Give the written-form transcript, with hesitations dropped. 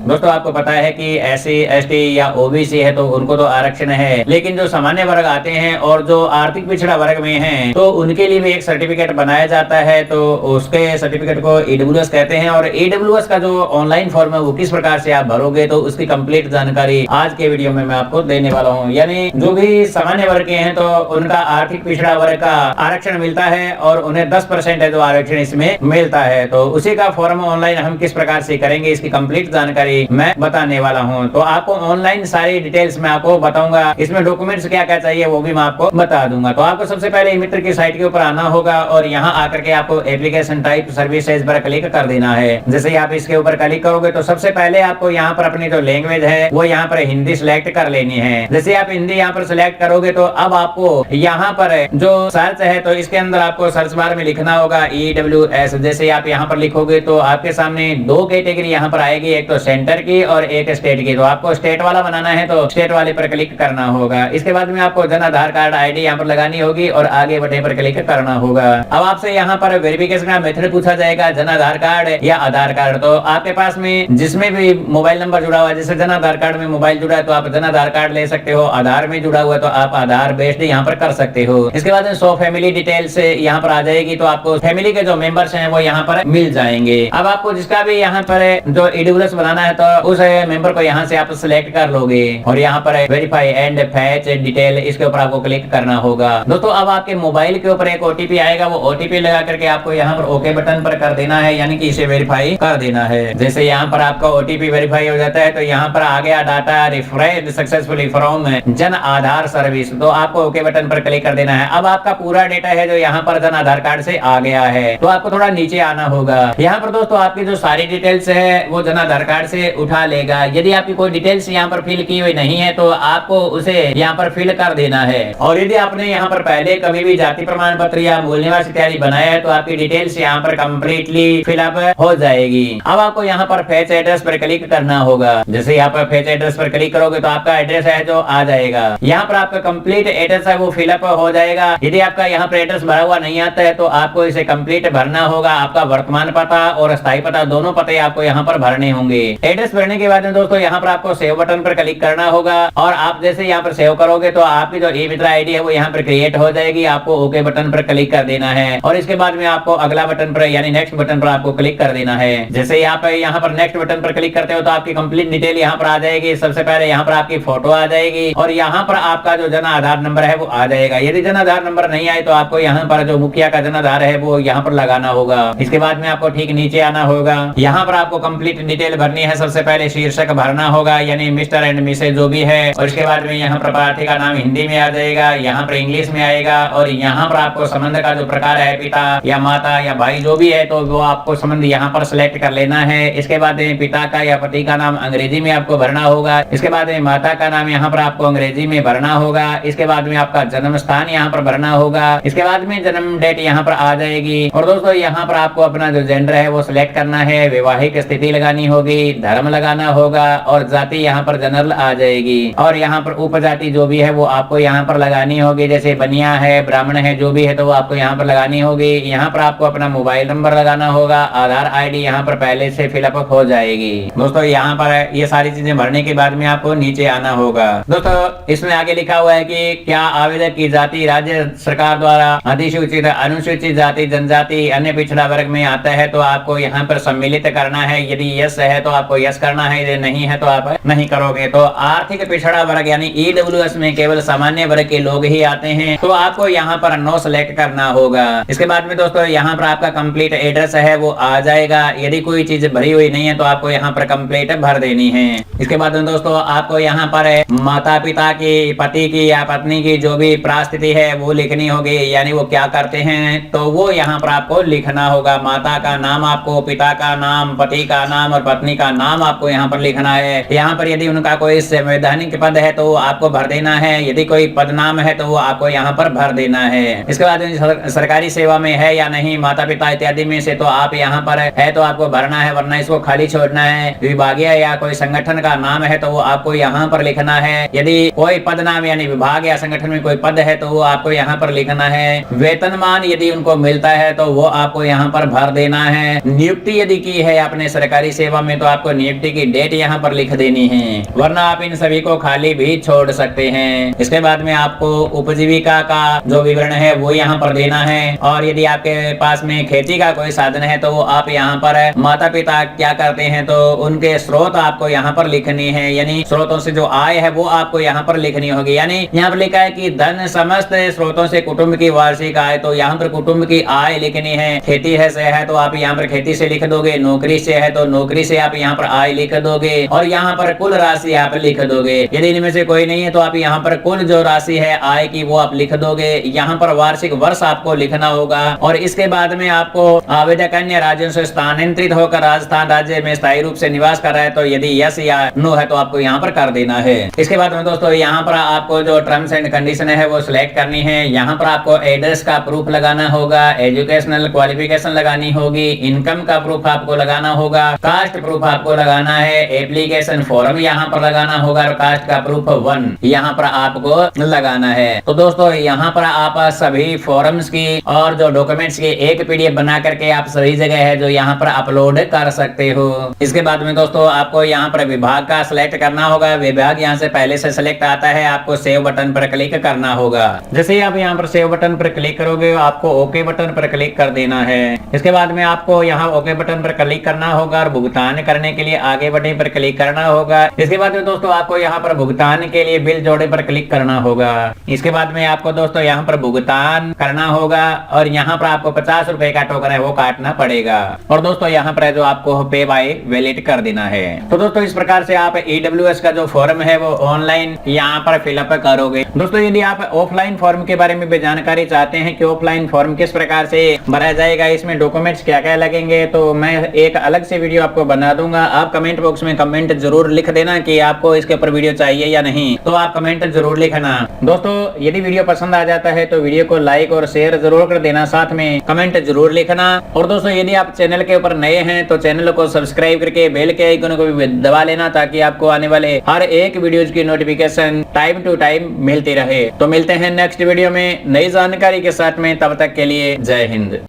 दोस्तों आपको पता है कि SC ST या OBC है तो उनको तो आरक्षण है, लेकिन जो सामान्य वर्ग आते हैं और जो आर्थिक पिछड़ा वर्ग में हैं तो उनके लिए भी एक सर्टिफिकेट बनाया जाता है। तो उसके सर्टिफिकेट को EWS कहते हैं। और EWS का जो ऑनलाइन फॉर्म है वो किस प्रकार से आप भरोगे तो उसकी कंप्लीट जानकारी आज के वीडियो में मैं आपको देने वाला हूँ। यानी जो भी सामान्य वर्ग के हैं तो उनका आर्थिक पिछड़ा वर्ग का आरक्षण मिलता है और उन्हें 10% है जो आरक्षण इसमें मिलता है। तो उसी का फॉर्म ऑनलाइन हम किस प्रकार से करेंगे इसकी कंप्लीट जानकारी मैं बताने वाला हूँ। तो आपको ऑनलाइन सारी डिटेल्स मैं आपको बताऊंगा, इसमें डॉक्यूमेंट्स क्या क्या चाहिए वो भी मैं आपको बता दूंगा। तो आपको सबसे पहले मित्र की साइट के ऊपर आना होगा और यहाँ आकर के आपको एप्लीकेशन टाइप सर्विसेज पर क्लिक कर देना है। जैसे ही आप इसके ऊपर क्लिक करोगे तो सबसे पहले आपको यहाँ पर अपनी जो लैंग्वेज है वो यहाँ पर हिंदी सिलेक्ट कर लेनी है। जैसे आप हिंदी यहाँ पर सिलेक्ट करोगे तो अब आपको यहाँ पर जो सर्च है तो इसके अंदर आपको सर्च बार में लिखना होगा EWS। जैसे आप यहाँ पर लिखोगे तो आपके सामने दो कैटेगरी यहाँ पर आएगी, एक तो सेंटर की और एक स्टेट की। तो आपको स्टेट वाला बनाना है तो स्टेट वाले पर क्लिक करना होगा। इसके बाद में आपको जन आधार कार्ड ID यहाँ पर लगानी होगी और आगे बटन पर क्लिक करना होगा। अब आपसे यहाँ पर वेरिफिकेशन का मेथड पूछा जाएगा, जन आधार कार्ड या आधार कार्ड। तो आपके पास में जिसमें भी मोबाइल नंबर जुड़ा हुआ है, जैसे जन आधार कार्ड में मोबाइल जुड़ा है तो आप जन आधार कार्ड ले सकते हो, आधार में जुड़ा हुआ है तो आप आधार बेस्ड यहाँ पर कर सकते हो। इसके बाद सो फैमिली डिटेल्स यहाँ पर आ जाएगी तो आपको फैमिली के जो मेंबर्स हैं वो यहाँ पर मिल जाएंगे। अब आपको जिसका भी यहाँ पर जो EWS बनाना है तो उस मेंबर को यहाँ से आप सिलेक्ट कर लोगे और यहाँ पर वेरीफाई एंड फैच डिटेल इसके ऊपर आपको क्लिक करना होगा। दोस्तों अब आपके मोबाइल के ऊपर एक OTP आएगा, वो OTP लगा करके आपको यहाँ पर ओके बटन पर कर देना है, यानी कि इसे वेरीफाई कर देना है। जैसे यहाँ पर आपका OTP वेरीफाई हो जाता है तो यहाँ पर आ गया data refresh successfully from Jan Aadhaar service, तो आपको ओके बटन पर क्लिक कर देना है। अब आपका पूरा डेटा है जो यहाँ पर जन आधार कार्ड से आ गया है तो आपको थोड़ा नीचे आना होगा। यहाँ पर दोस्तों आपकी जो सारी डिटेल्स है वो जन आधार कार्ड से उठा लेगा। यदि आपकी कोई डिटेल्स यहाँ पर फिल की हुई नहीं है तो आपको उसे यहाँ पर फिल कर देना है। और यदि आपने यहाँ पर पहले कभी भी जाति प्रमाण पत्र या मूल निवास इत्यादि बनाया है तो आपकी डिटेल्स यहाँ पर कम्प्लीटली फिलअप हो जाएगी। अब आपको यहाँ पर फेच एड्रेस पर क्लिक करना होगा। जैसे यहाँ पर फेच एड्रेस पर क्लिक करोगे तो आपका एड्रेस है जो आ जाएगा। यहाँ पर आपका कंप्लीट एड्रेस है वो फिलअप हो जाएगा। यदि आपका यहाँ पर एड्रेस भरा हुआ नहीं आता है तो आपको इसे कंप्लीट भरना होगा। आपका वर्तमान पता और स्थायी पता दोनों पते आपको यहाँ पर भरने होंगे। एड्रेस भरने के बाद में दोस्तों यहाँ पर आपको सेव बटन पर क्लिक करना होगा और आप जैसे यहाँ पर सेव करोगे तो आपकी जो ई-मित्र ID है वो यहाँ पर क्रिएट हो जाएगी। आपको ओके बटन पर क्लिक कर देना है और इसके बाद में आपको अगला बटन पर यानी नेक्स्ट बटन पर आपको क्लिक कर देना है। जैसे यहाँ पर नेक्स्ट बटन पर क्लिक करते हो तो आपकी कंप्लीट डिटेल यहाँ पर आ जाएगी। सबसे पहले यहाँ पर आपकी फोटो आ जाएगी और यहाँ पर आपका जो जन आधार नंबर है वो आ जाएगा। यदि जन आधार नंबर नहीं आए तो आपको यहाँ पर जो मुखिया का जन आधार है वो यहाँ पर लगाना होगा। इसके बाद में आपको ठीक नीचे आना होगा। यहाँ पर आपको कंप्लीट डिटेल भरनी है। सबसे पहले शीर्षक भरना होगा यानी मिस्टर एंड मिसेज जो भी है, और इसके बाद में यहाँ पर प्रार्थी का नाम हिंदी में आ जाएगा, यहाँ पर इंग्लिश में आएगा और यहाँ पर आपको संबंध का जो प्रकार है पिता या माता या भाई जो भी है तो वो आपको संबंध यहाँ पर सिलेक्ट कर लेना है। इसके बाद में पिता का या पति का नाम अंग्रेजी में आपको भरना होगा। इसके बाद में माता का नाम यहाँ पर आपको अंग्रेजी में भरना होगा। इसके बाद में आपका जन्म स्थान यहाँ पर भरना होगा। इसके बाद में जन्म डेट यहाँ पर आ जाएगी। और दोस्तों यहाँ पर आपको अपना जो जेंडर है वो सिलेक्ट करना है, वैवाहिक स्थिति लगानी होगी, धर्म लगाना होगा और जाति यहाँ पर जनरल आ जाएगी। और यहाँ पर उपजाति जो भी है वो आपको यहाँ पर लगानी होगी, जैसे बनिया है, ब्राह्मण है, जो भी है तो वो आपको यहाँ पर लगानी होगी। यहाँ पर आपको अपना मोबाइल नंबर लगाना होगा, आधार ID यहाँ पर पहले से फिलअप हो जाएगी। दोस्तों यहाँ पर ये सारी चीजें भरने के बाद में आपको नीचे आना होगा। दोस्तों इसमें आगे लिखा हुआ है कि क्या आवेदक की जाति राज्य सरकार द्वारा अधिसूचित अनुसूचित जाति जनजाति अन्य पिछड़ा वर्ग में आता है तो आपको यहाँ पर सम्मिलित करना है। यदि यस है तो आपको यस करना है, यदि नहीं है तो आप नहीं करोगे। तो आर्थिक पिछड़ा वर्ग यानी EWS में केवल सामान्य वर्ग के लोग ही आते हैं तो आपको यहाँ पर नो सेलेक्ट करना होगा। इसके बाद में दोस्तों यहाँ पर आपका कंप्लीट एड्रेस है वो आ जाएगा। यदि कोई चीज भरी हुई नहीं है तो आपको यहाँ पर कंप्लीट भर देनी है। इसके बाद में दोस्तों आपको यहाँ पर माता पिता की, पति की या पत्नी की जो भी परिस्थिति है वो लिखनी होगी, यानी वो क्या करते हैं तो वो यहाँ पर आपको लिखना होगा। माता का नाम आपको, पिता का नाम, पति का नाम और पत्नी का नाम आपको यहाँ पर लिखना है। यहाँ पर यदि उनका कोई संवैधानिक पद है तो आपको भर देना है, यदि कोई पद नाम है तो वो आपको यहाँ पर भर देना है। इसके बाद सरकारी सेवा में है या नहीं, माता पिता इत्यादि में से तो आप यहाँ पर है तो आपको भरना है, वरना इसको खाली छोड़ना है। विभागीय या कोई संगठन का नाम है तो वो आपको यहाँ पर लिखना है। यदि कोई पद नाम यानी विभाग या संगठन में कोई पद है तो वो आपको यहाँ पर लिखना है। वेतनमान यदि उनको मिलता है तो वो आपको यहाँ पर भर देना है। नियुक्ति यदि की है आपने सरकारी सेवा में तो आपको नियुक्ति की डेट यहाँ पर लिख देनी है, वरना आप इन सभी को खाली भी छोड़ सकते हैं। इसके बाद में आपको उपजीविका का जो विवरण है वो यहाँ पर देना है, और यदि आपके पास में खेती का कोई साधन है तो आप यहाँ पर माता पिता क्या करते हैं तो उनके स्रोत आपको यहाँ पर लिखनी है, यानी स्रोतों से जो आय है वो आपको यहाँ पर लिखनी होगी। यानी यहाँ पर लिखा है कि धन समस्त स्रोतों से कुटुंब की वार्षिक आय, तो यहाँ पर कुटुंब की आय लिखनी है। खेती है से है तो आप यहाँ पर खेती से लिख दोगे, नौकरी से है तो नौकरी से आप यहाँ पर आय लिख दोगे, और यहाँ पर कुल राशि आप लिख दोगे। यदि इनमें से कोई नहीं है तो आप यहाँ पर कुल जो राशि है आय की वो आप लिख दोगे। यहाँ पर वार्षिक वर्ष आपको लिखना होगा, और इसके बाद में आपको आवेदक अन्य राज्यों से स्थानांतरित होकर राजस्थान राज्य में स्थायी रूप से निवास कर रहा है तो यदि यस या नो है तो आपको यहाँ पर कर देना है। इसके बाद में दोस्तों यहाँ पर आपको जो टर्म्स एंड कंडीशन है वो सिलेक्ट करनी है। यहाँ पर आपको एड्रेस का प्रूफ लगाना होगा, एजुकेशनल क्वालिफिकेशन लगानी होगी, इनकम का प्रूफ आपको लगाना होगा, कास्ट प्रूफ आपको लगाना है, एप्लीकेशन फॉर्म यहाँ पर लगाना होगा, और कास्ट का प्रूफ 1 यहाँ पर आपको लगाना है। तो दोस्तों यहाँ पर आप सभी फॉर्म्स की और जो डॉक्यूमेंट्स की एक PDF बना करके आप सही जगह है जो यहाँ पर अपलोड कर सकते हो। इसके बाद में दोस्तों आपको यहाँ पर विभाग का सिलेक्ट करना होगा। विभाग यहाँ से पहले से सिलेक्ट आता है, आपको सेव बटन पर क्लिक करना होगा। जैसे ही आप यहाँ पर सेव बटन पर क्लिक करोगे आपको ओके बटन पर क्लिक कर देना है। इसके बाद में आपको यहाँ ओके बटन पर क्लिक करना होगा और भुगतान करने के लिए आगे बटन पर क्लिक करना होगा। इसके बाद में दोस्तों आपको यहाँ पर भुगतान के लिए बिल जोड़े पर क्लिक करना होगा। इसके बाद में आपको दोस्तों यहाँ पर भुगतान करना होगा, और यहाँ पर आपको 50 रुपए का टोकन है वो काटना पड़ेगा, और दोस्तों यहाँ पर जो आपको पे बाय वैलिड कर देना है। तो दोस्तों इस प्रकार से आप EWS का जो फॉर्म है वो ऑनलाइन यहाँ पर फिलअप करोगे। दोस्तों यदि आप ऑफलाइन फॉर्म के बारे में भी जानकारी चाहते हैं कि ऑफलाइन फॉर्म किस प्रकार से भरा जाएगा, इसमें डॉक्यूमेंट्स क्या क्या लगेंगे, तो मैं एक अलग से वीडियो आपको बना दूंगा। आप कमेंट बॉक्स में कमेंट जरूर लिख देना कि आपको इसके ऊपर वीडियो चाहिए या नहीं, तो आप कमेंट जरूर लिखना। दोस्तों यदि वीडियो पसंद आ जाता है तो वीडियो को लाइक और शेयर जरूर कर देना, साथ में कमेंट जरूर लिखना। और दोस्तों यदि आप चैनल के ऊपर नए हैं तो चैनल को सब्सक्राइब करके बेल के आइकन को भी दबा लेना, ताकि आपको आने वाले हर एक वीडियोज की नोटिफिकेशन टाइम टू टाइम मिलती रहे। तो मिलते हैं नेक्स्ट वीडियो में नई जानकारी के साथ में, तब तक के लिए जय हिंद।